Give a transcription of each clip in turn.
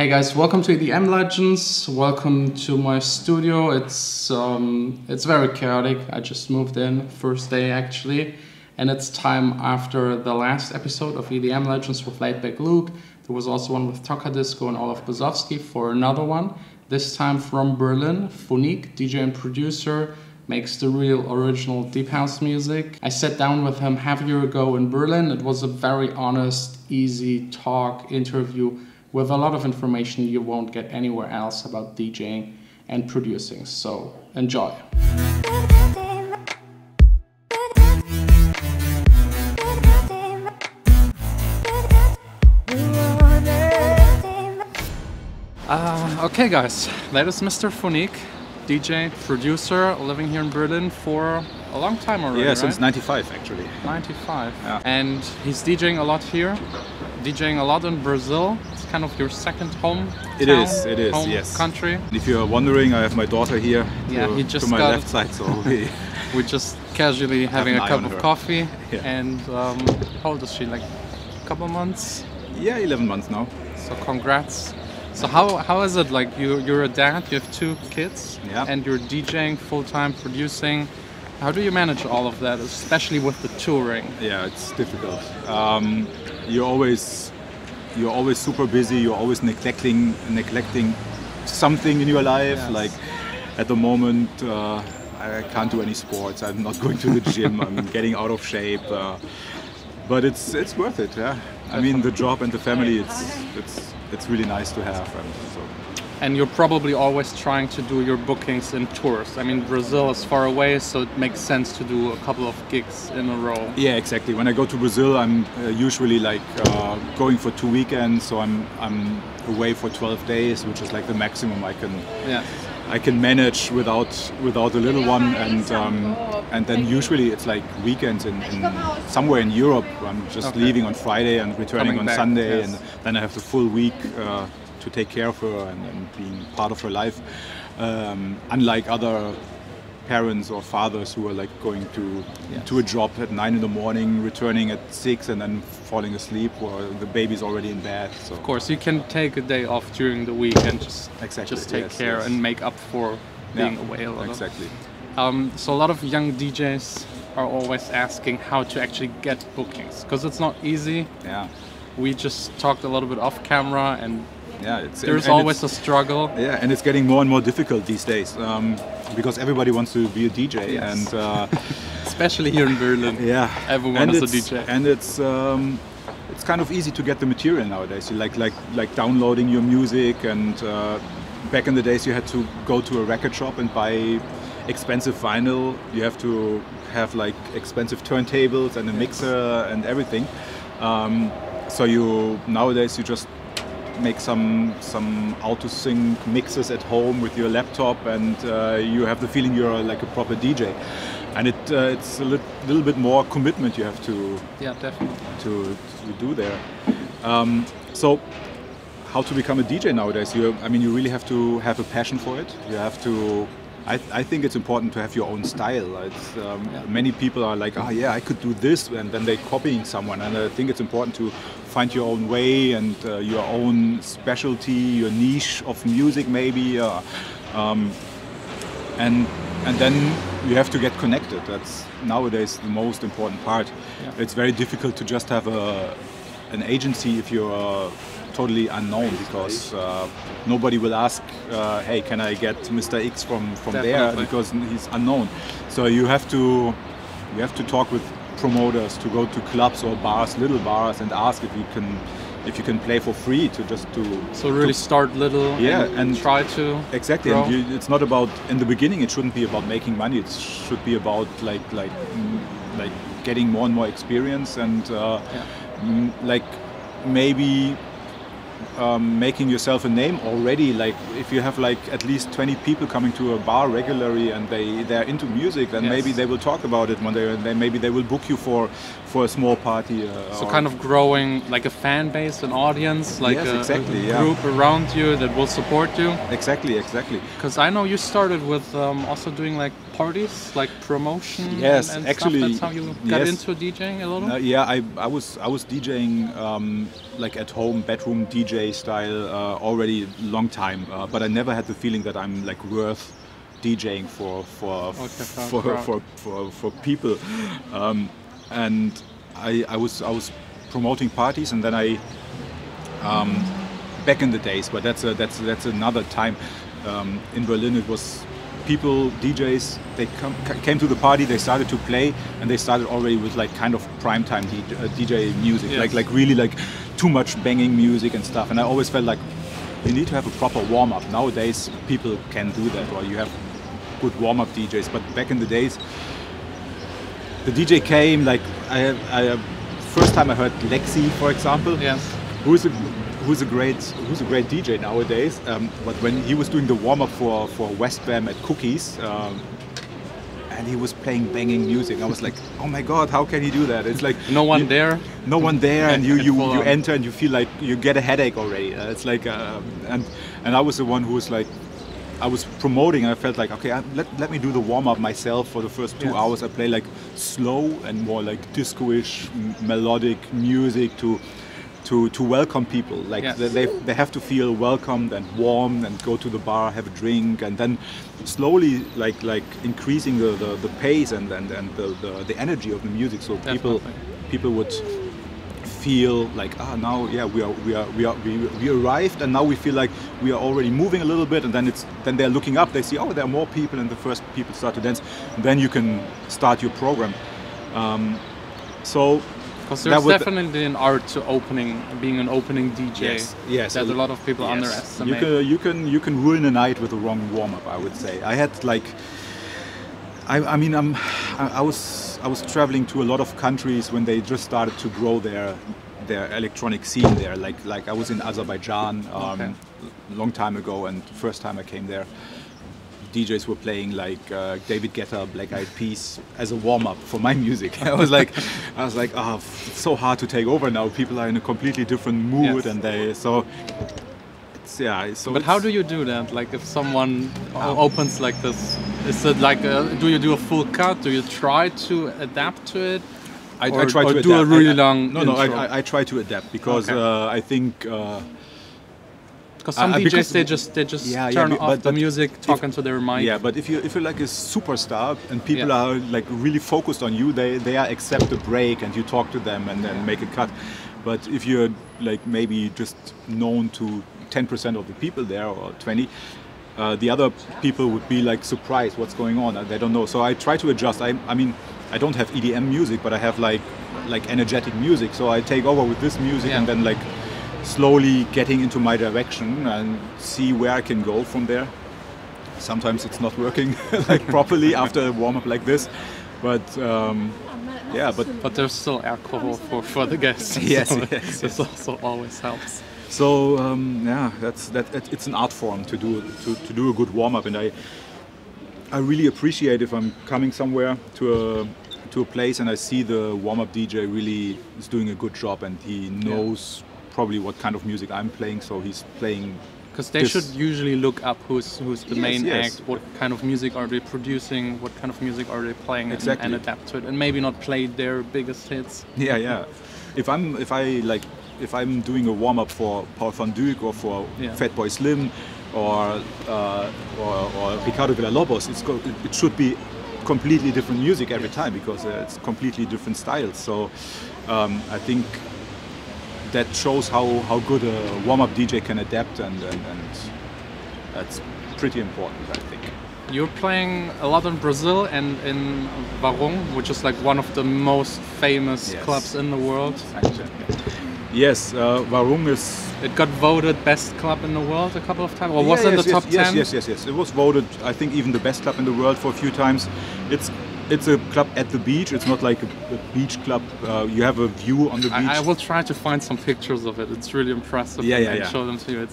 Hey guys, welcome to EDM Legends. Welcome to my studio. It's very chaotic. I just moved in, first day actually, and it's time after the last episode of EDM Legends with Laidback Luke. There was also one with Tokadisco and Olaf Bozowski for another one. This time from Berlin, PHONIQUE, DJ and producer, makes the real original deep house music. I sat down with him half a year ago in Berlin. It was a very honest, easy talk, interview with a lot of information you won't get anywhere else about DJing and producing. So enjoy. Okay guys, that is Mr. PHONIQUE, DJ, producer, living here in Berlin for a long time already, Yeah, since '95 actually. 95. Yeah. And he's DJing a lot here, DJing a lot in Brazil. It's kind of your second home It town, is, home yes. country. If you're wondering, I have my daughter here to my left side, so we're just casually having a cup of coffee. Yeah. And how old is she? Like a couple months? Yeah, 11 months now. So congrats. So how is it, like you're a dad, you have 2 kids, yeah, and you're DJing full-time, producing. How do you manage all of that, especially with the touring? Yeah, it's difficult. You're always super busy. You're always neglecting something in your life. Yes. Like at the moment, I can't do any sports. I'm not going to the gym. I'm getting out of shape. But it's worth it. Yeah. I mean, the job and the family. It's really nice to have. And you're probably always trying to do your bookings in tours. I mean, Brazil is far away, so it makes sense to do a couple of gigs in a row. Yeah, exactly. When I go to Brazil, I'm usually like going for 2 weekends, so I'm away for 12 days, which is like the maximum I can manage without a little one. And then usually it's like weekends in somewhere in Europe. I'm just leaving on Friday and returning on Sunday, and then I have the full week to take care of her and being part of her life. Unlike other parents or fathers who are like going to a job at 9 in the morning, returning at 6 and then falling asleep, or the baby's already in bed. So of course, you can take a day off during the week and just take care and make up for being away a lot. Exactly. So a lot of young DJs are always asking how to actually get bookings, because it's not easy. Yeah. We just talked a little bit off camera, and there's always a struggle. Yeah, and it's getting more and more difficult these days because everybody wants to be a DJ, and especially here in Berlin. Yeah, everyone is a DJ, and it's kind of easy to get the material nowadays. You like downloading your music, and back in the days you had to go to a record shop and buy expensive vinyl. You have to have like expensive turntables and a mixer and everything. So nowadays you just make some auto-sync mixes at home with your laptop, and you have the feeling you're like a proper DJ. And it's a little bit more commitment you have to to do there. So how to become a DJ nowadays? You really have to have a passion for it. You have to. I think it's important to have your own style. Many people are like, oh yeah, I could do this, and then they're copying someone. And I think it's important to find your own way and your own specialty, your niche of music maybe. And then you have to get connected. That's nowadays the most important part. Yeah. It's very difficult to just have an agency if you're totally unknown, because nobody will ask, hey, can I get Mr. X from there, because he's unknown. So you have to talk with promoters, to go to clubs or bars, little bars, and ask if you can play for free, so really start little, and try to exactly grow. And it's not about, in the beginning it shouldn't be about making money. It should be about like getting more and more experience, and like maybe making yourself a name already. Like if you have like at least 20 people coming to a bar regularly and they're into music, then maybe they will talk about it one day, and then maybe they will book you for a small party. So kind of growing like a fan base, an audience, like a group around you that will support you. Exactly. Because I know you started with also doing like parties, like promotion. Yes, and actually, stuff. That's how you got into DJing a little. Yeah, I was DJing like at home, bedroom DJ DJ style already long time, but I never had the feeling that I'm like worth DJing for people. And I was promoting parties, and then I back in the days, but that's another time. In Berlin, it was people, DJs. They came to the party, they started to play, and they started already with like kind of primetime DJ music, yes. like really like too much banging music and stuff. And I always felt like you need to have a proper warm up. Nowadays, people can do that, or you have good warm up DJs. But back in the days, the DJ came like first time I heard Lexi, for example. Yes. Who's a great DJ nowadays. But when he was doing the warm up for West Bam at Cookies, and he was playing banging music, I was like, oh my god, how can he do that? It's like no one there, and you enter and you feel like you get a headache already. It's like and I was the one who was like, I was promoting, and I felt like, okay, let me do the warm up myself for the first 2 hours. I play like slow and more like disco-ish melodic music to welcome people, like yes. they have to feel welcomed and warm, and go to the bar, have a drink, and then slowly like increasing the pace and the energy of the music, so people would feel like, now we arrived, and now we feel like we are already moving a little bit, and then they're looking up, they see, oh, there are more people, and the first people start to dance, and then you can start your program. Because there's definitely an art to being an opening DJ. Yes. That a lot of people underestimate. You can ruin a night with a wrong warm up, I would say. I had like, I was traveling to a lot of countries when they just started to grow their electronic scene there. Like I was in Azerbaijan long time ago, and the first time I came there, DJs were playing like David Guetta, Black Eyed Peas as a warm-up for my music. I was like, it's so hard to take over now. People are in a completely different mood, yes. And So but how do you do that? Like if someone opens like this, is it like do you do a full cut? Do you try to adapt to it? I try to do adapt. A really long. No, I try to adapt because I think. Because some DJs they just turn off the music, talking to their mic. Yeah, but if you're like a superstar and people are like really focused on you, they accept the break and you talk to them and then make a cut. But if you're like maybe just known to 10% of the people there, or 20, the other people would be like surprised what's going on. They don't know. So I try to adjust. I mean, I don't have EDM music, but I have like energetic music. So I take over with this music and then like slowly getting into my direction and see where I can go from there. Sometimes it's not working like properly after a warm-up like this, but but there's still air cover for the guests. Yes, so yes. This also always helps. So it's an art form to do a good warm-up, and I really appreciate if I'm coming somewhere to a place and I see the warm-up DJ really is doing a good job, and he knows probably what kind of music I'm playing, so he's playing. Because they should usually look up who's the main act, what kind of music are they producing, what kind of music are they playing, and adapt to it, and maybe not play their biggest hits. Yeah. If I'm doing a warm up for PHONIQUE or for Fatboy Slim or Ricardo Villalobos, it should be completely different music every time, because it's completely different styles. So I think that shows how good a warm-up DJ can adapt, and that's pretty important, I think. You're playing a lot in Brazil and in Baboom, which is like one of the most famous clubs in the world. Yes, Baboom is... It got voted best club in the world a couple of times, or was it in the top 10? Yes. It was voted, I think, even the best club in the world for a few times. It's a club at the beach. It's not like a beach club. You have a view on the beach. I will try to find some pictures of it. It's really impressive. Yeah. Show them to you.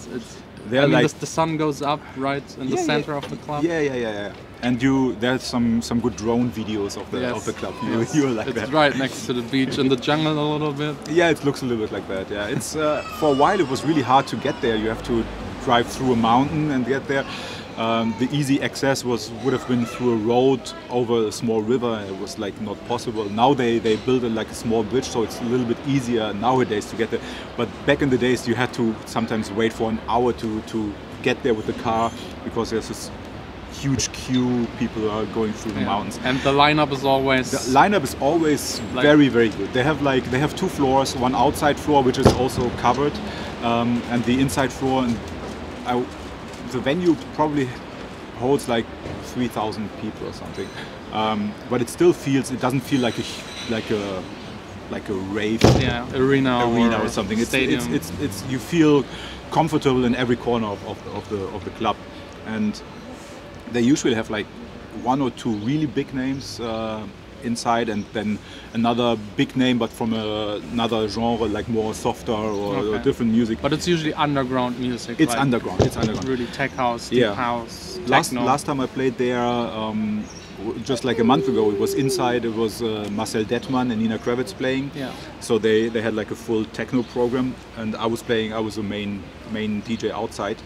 The sun goes up right in the center of the club. Yeah. And there's some good drone videos of the club. You like it's that. It's right next to the beach in the jungle a little bit. Yeah, it looks a little bit like that. Yeah, it's for a while it was really hard to get there. You have to drive through a mountain and get there. The easy access would have been through a road over a small river. It was like not possible. Now they built like a small bridge, so it's a little bit easier nowadays to get there. But back in the days, you had to sometimes wait for an hour to get there with the car, because there's this huge queue. People are going through the mountains, and the lineup is always like, very, very good. They have 2 floors, one outside floor which is also covered, and the inside floor. And the venue probably holds like 3,000 people or something, but it doesn't feel like a rave arena or something. Stadium. It's you feel comfortable in every corner of the club, and they usually have like 1 or 2 really big names inside, and then another big name but from another genre, like more softer or different music. But it's usually underground music. It's like underground. It's underground. Really tech house, deep house, techno. Last time I played there, just like a month ago, it was inside. It was Marcel Detman and Nina Kravitz playing. Yeah. So they had like a full techno program, and I was playing. I was the main DJ outside.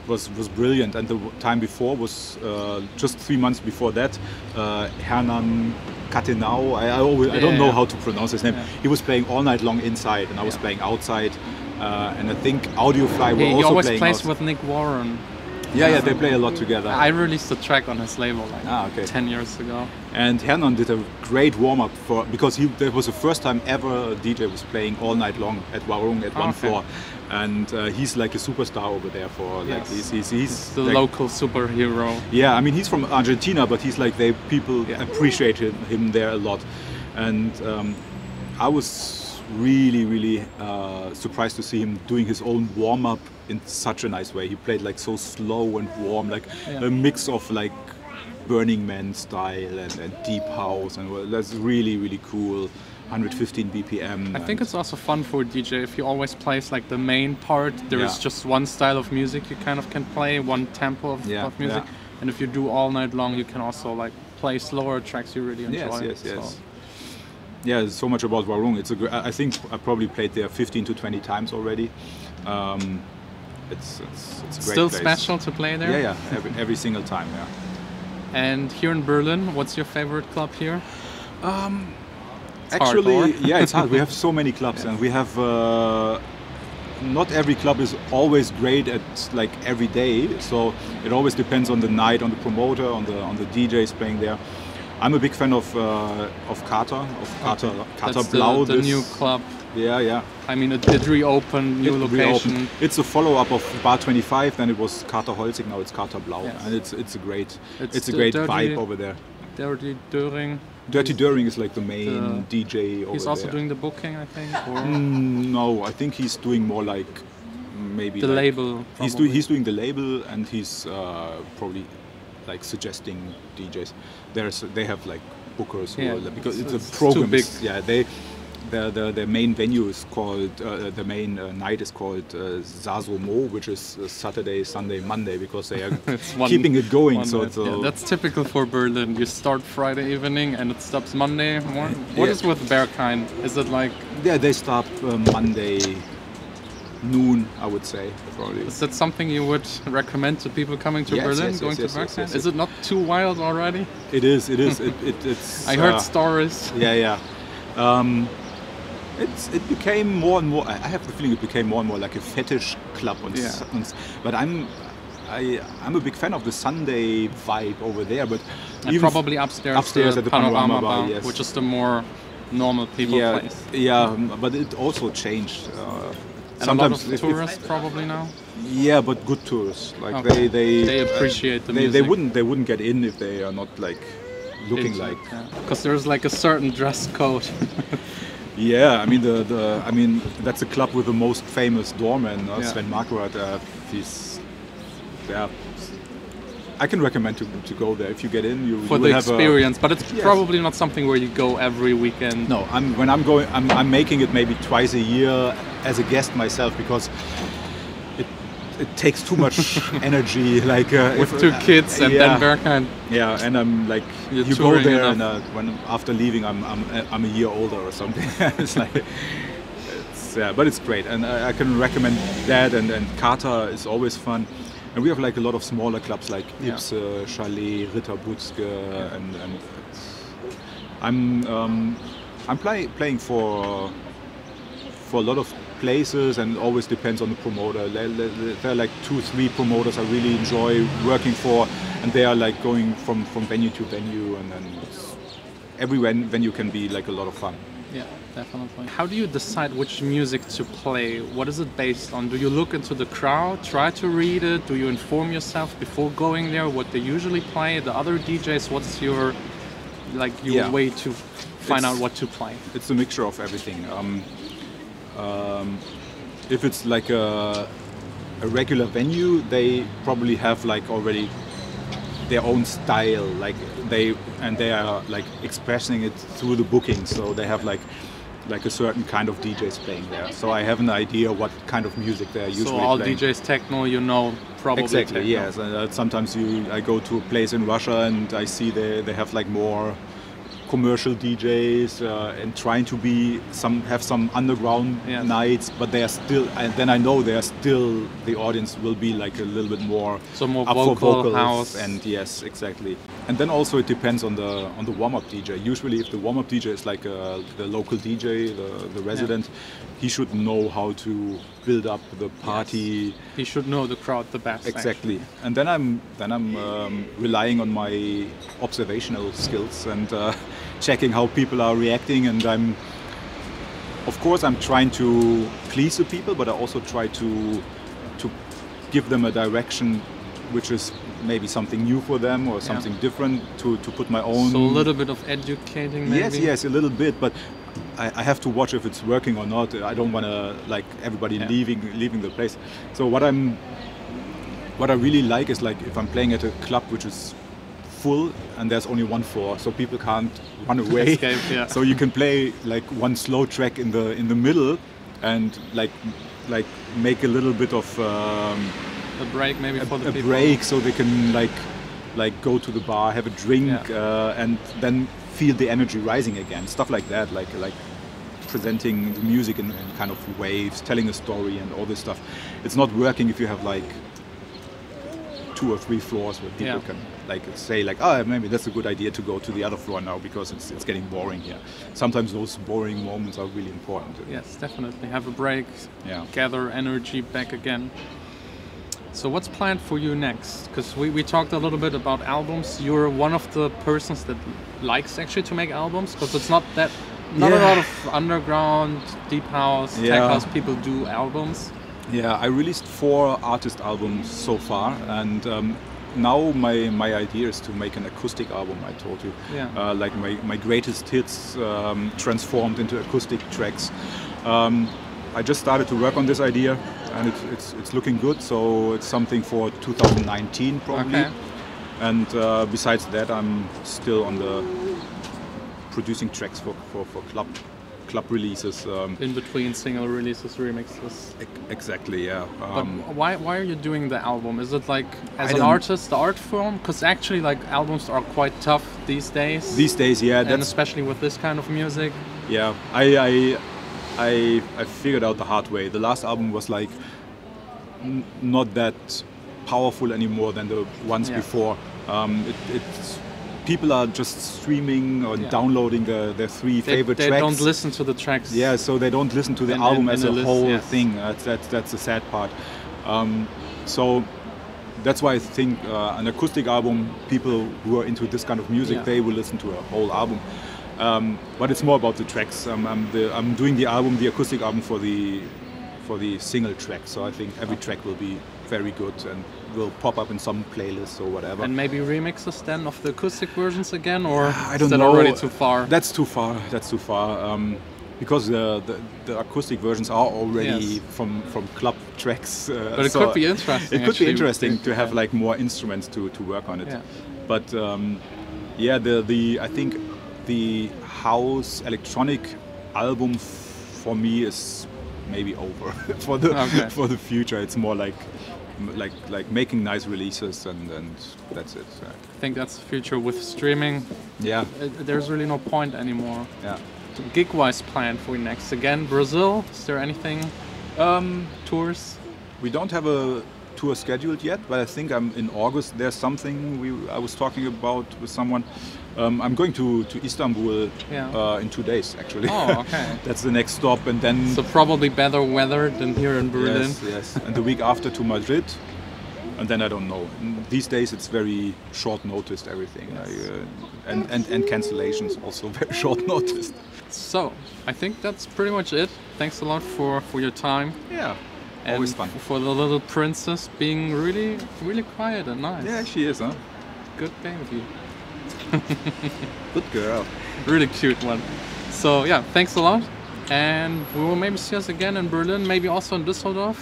Was brilliant, and the time before was just 3 months before that. Hernan Catenau, I don't know how to pronounce his name. Yeah. He was playing all night long inside, and I was playing outside. And I think Audiofly were he also always playing. Plays with Nick Warren. Yeah, they play a lot together. I released a track on his label like 10 years ago. And Hernan did a great warm-up because that was the first time ever a DJ was playing all night long at Warung at one floor. And he's like a superstar over there for like he's the like, local superhero. Yeah, I mean he's from Argentina, but he's like people appreciate him there a lot. And I was really surprised to see him doing his own warm-up in such a nice way. He played like so slow and warm, like a mix of like Burning Man style and deep house, and that's really cool. 115 BPM. I think it's also fun for a DJ if he always plays like the main part. There is just one style of music you kind of can play, one tempo of music. And if you do all night long, you can also like play slower tracks you really enjoy. Yes. Yeah, there's so much about Warung. I think I probably played there 15 to 20 times already. It's a great still place. Special to play there? Yeah, every single time, yeah. And here in Berlin, what's your favorite club here? Actually, it's hard. We have so many clubs, and we have not every club is always great at like every day. So it always depends on the night, on the promoter, on the DJs playing there. I'm a big fan of Counterblow. The new club. Yeah. I mean, it did reopen, new location. It's a follow-up of Bar 25. Then it was Kater Holzig. Now it's Counterblow, and it's a great vibe over there. Dirty Döring. Dirty Döring is like the main DJ over there. He's also doing the booking, I think. Or? No, I think he's doing more like maybe the label. He's doing the label, and he's probably like suggesting DJs. They have like bookers who because it's a program. Too big. Yeah, the main venue is called the main night is called Sasomo, which is Saturday, Sunday, Monday, because they are keeping it going. That's typical for Berlin. You start Friday evening and it stops Monday morning. What is with Berghain? Is it like? Yeah, they stop Monday noon, I would say, probably. Is that something you would recommend to people coming to Berlin, going to Berghain? Is it not too wild already? It is. It's. I heard stories. Yeah. It became more and more. I have the feeling it became more and more like a fetish club. But I'm a big fan of the Sunday vibe over there. But and probably upstairs at the Panorama Bar, which is the more normal people place. Yeah, but it also changed. And sometimes a lot of tourists probably now. Yeah, but good tourists. Like they appreciate the music. They wouldn't get in if they are not like looking like. Because there's like a certain dress code. Yeah, I mean that's a club with the most famous doorman, Sven Marquardt. I can recommend to go there. If you get in, you for will the have experience. But it's probably not something where you go every weekend. No, when I'm going, I'm making it maybe twice a year as a guest myself, because it takes too much energy. Like with 2 kids and then Berghain. Yeah, and I'm like you go there, and when after leaving, I'm a year older or something. It's like but it's great, and I can recommend that. And Kata is always fun. And we have like a lot of smaller clubs like Ips, Chalet, Ritterbutzke, and I'm playing for a lot of places, and always depends on the promoter. There are like 2-3 promoters I really enjoy working for, and they are like going from venue to venue, and then every venue can be like a lot of fun. Yeah, definitely. How do you decide which music to play? What is it based on? Do you look into the crowd, try to read it? Do you inform yourself before going there what they usually play, the other DJs? What's your way to find out what to play? It's a mixture of everything. If it's like a regular venue, they probably have like already their own style, like they are like expressing it through the booking, so they have like a certain kind of DJs playing there. So I have an idea what kind of music they're usually playing. So all DJs techno, you know, probably. Exactly, techno. yes. And sometimes I go to a place in Russia and I see they have like more commercial DJs and trying to have some underground nights, but they are still, and then I know they are still, the audience will be like a little bit more more up vocal, for vocals, house. and yes, exactly. And then also it depends on the warm-up DJ. Usually if the warm-up DJ is like the local DJ, the resident, he should know how to build up the party. Yes. He should know the crowd the best. Exactly. Actually. And then I'm relying on my observational skills and checking how people are reacting, and of course I'm trying to please the people, but I also try to give them a direction which is maybe something new for them or something different, to put my own. So a little bit of educating maybe? Yes, a little bit, but I have to watch if it's working or not. I don't want to like everybody leaving the place. So what I really like is like if I'm playing at a club which is full and there's only one floor, so people can't run away. Escape, So you can play like one slow track in the middle, and like make a little bit of a break maybe for the people. A break, so they can like go to the bar, have a drink, and then feel the energy rising again. Stuff like that, like presenting the music in kind of waves, telling a story and all this stuff. It's not working if you have like 2 or 3 floors where people can like say like, oh, maybe that's a good idea to go to the other floor now because it's getting boring here. Sometimes those boring moments are really important. Yes, definitely. Have a break, gather energy back again. So what's planned for you next? Because we talked a little bit about albums. You're one of the persons that likes actually to make albums, because it's not a lot of underground, deep house, tech house people do albums. Yeah, I released 4 artist albums so far, and now my idea is to make an acoustic album. I told you, like my greatest hits transformed into acoustic tracks. I just started to work on this idea, and it's looking good. So it's something for 2019 probably. Okay. And besides that, I'm still on the producing tracks for club releases. In between single releases, remixes. Exactly, yeah. But why are you doing the album? Is it like as an artist, the art form? Because actually, like albums are quite tough these days. These days, yeah. And especially with this kind of music. Yeah, I figured out the hard way. The last album was like not that powerful anymore than the ones before. People are just streaming or downloading their 3 favorite tracks. They don't listen to the tracks. Yeah, so they don't listen to the album as a whole thing. That's the sad part. So that's why I think an acoustic album, people who are into this kind of music, they will listen to a whole album. But it's more about the tracks. I'm doing the acoustic album for the single track. So I think every track will be very good and will pop up in some playlists or whatever. And maybe remixes then of the acoustic versions again, or I don't is that know. Already too far? That's too far. Because the acoustic versions are already from club tracks. But it could be interesting. It could be interesting to have like more instruments to work on it. Yeah. But I think the house electronic album for me is maybe over for the future. It's more like making nice releases and that's it. I think that's the future with streaming. Yeah. There's really no point anymore. Yeah. Gig-wise plan for Next again, Brazil. Is there anything? Tours? We don't have a tour scheduled yet, but I think in August there's something I was talking about with someone. I'm going to Istanbul in 2 days actually. Oh, okay. That's the next stop, and then so probably better weather than here in Berlin. Yes, yes. And the week after to Madrid, and then I don't know. These days it's very short noticed everything, Yes. and cancellations also very short noticed. So I think that's pretty much it. Thanks a lot for your time. Yeah, And always fun. for the little princess being really, really quiet and nice. Yeah, she is, huh? Good baby. Good girl. Really cute one. So yeah, thanks a lot. And we will maybe see us again in Berlin, maybe also in Düsseldorf.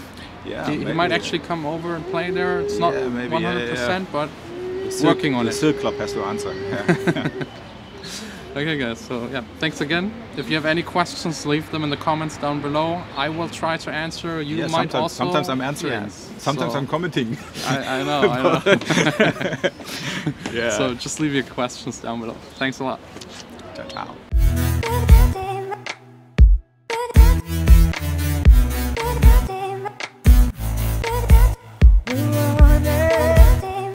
Yeah, He might actually come over and play there. It's not 100%, but working on it. The Silk Club has to answer. Yeah. Okay guys, so yeah, thanks again. If you have any questions, leave them in the comments down below. I will try to answer. You Yeah, might also... sometimes I'm answering. Yes, Sometimes so I'm commenting. I know. Yeah. So just leave your questions down below. Thanks a lot. Ciao, ciao.